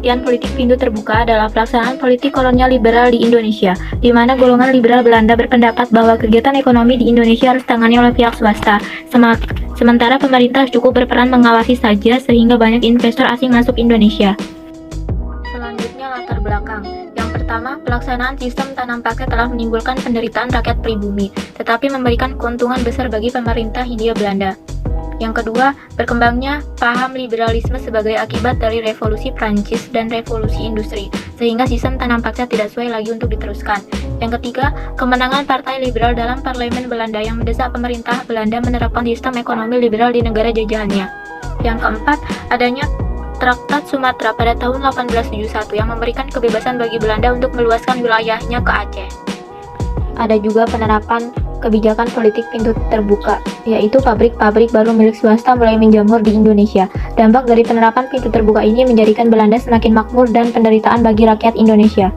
pengertian politik pintu terbuka adalah pelaksanaan politik kolonial liberal di Indonesia, di mana golongan liberal Belanda berpendapat bahwa kegiatan ekonomi di Indonesia harus ditangani oleh pihak swasta, sementara pemerintah cukup berperan mengawasi saja sehingga banyak investor asing masuk Indonesia. Selanjutnya latar belakang. Yang pertama, pelaksanaan sistem tanam pakai telah menimbulkan penderitaan rakyat pribumi, tetapi memberikan keuntungan besar bagi pemerintah Hindia Belanda. Yang kedua, berkembangnya paham liberalisme sebagai akibat dari revolusi Prancis dan revolusi industri, sehingga sistem tanam paksa tidak sesuai lagi untuk diteruskan. Yang ketiga, kemenangan partai liberal dalam parlemen Belanda yang mendesak pemerintah Belanda menerapkan sistem ekonomi liberal di negara jajahannya. Yang keempat, adanya Traktat Sumatera pada tahun 1871 yang memberikan kebebasan bagi Belanda untuk meluaskan wilayahnya ke Aceh. Ada juga penerapan kebijakan politik pintu terbuka, yaitu pabrik-pabrik baru milik swasta mulai menjamur di Indonesia. Dampak dari penerapan pintu terbuka ini menjadikan Belanda semakin makmur dan penderitaan bagi rakyat Indonesia.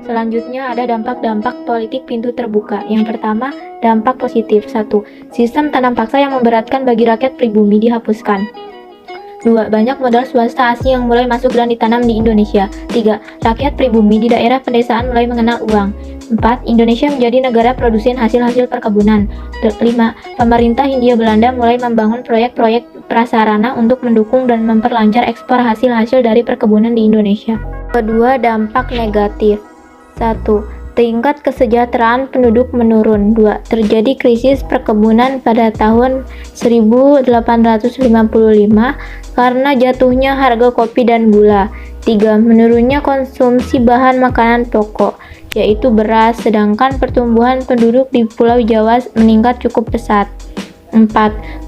Selanjutnya ada dampak-dampak politik pintu terbuka. Yang pertama, dampak positif. 1. Sistem tanam paksa yang memberatkan bagi rakyat pribumi dihapuskan. 2. Banyak modal swasta asing yang mulai masuk dan ditanam di Indonesia. 3. Rakyat pribumi di daerah pedesaan mulai mengenal uang. 4. Indonesia menjadi negara produsen hasil-hasil perkebunan. 5. Pemerintah Hindia Belanda mulai membangun proyek-proyek prasarana untuk mendukung dan memperlancar ekspor hasil-hasil dari perkebunan di Indonesia. Kedua, dampak negatif. 1. Tingkat kesejahteraan penduduk menurun. 2. Terjadi krisis perkebunan pada tahun 1855 karena jatuhnya harga kopi dan gula. 3. Menurunnya konsumsi bahan makanan pokok, yaitu beras, sedangkan pertumbuhan penduduk di Pulau Jawa meningkat cukup pesat. 4.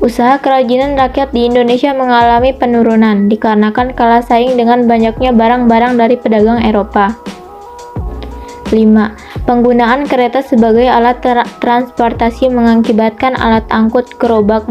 Usaha kerajinan rakyat di Indonesia mengalami penurunan dikarenakan kalah saing dengan banyaknya barang-barang dari pedagang Eropa. 5. Penggunaan kereta sebagai alat transportasi mengakibatkan alat angkut gerobak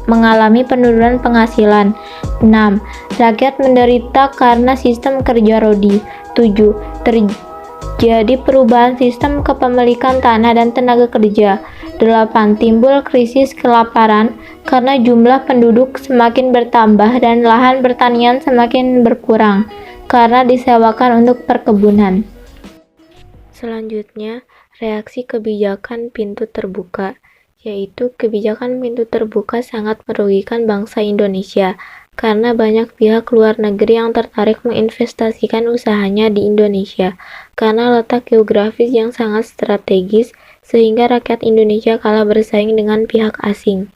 mengalami penurunan penghasilan. 6. Rakyat menderita karena sistem kerja rodi. 7. Terjadi perubahan sistem kepemilikan tanah dan tenaga kerja. 8. Timbul krisis kelaparan karena jumlah penduduk semakin bertambah dan lahan pertanian semakin berkurang karena disewakan untuk perkebunan. Selanjutnya, reaksi kebijakan pintu terbuka, yaitu kebijakan pintu terbuka sangat merugikan bangsa Indonesia karena banyak pihak luar negeri yang tertarik menginvestasikan usahanya di Indonesia karena letak geografis yang sangat strategis sehingga rakyat Indonesia kalah bersaing dengan pihak asing.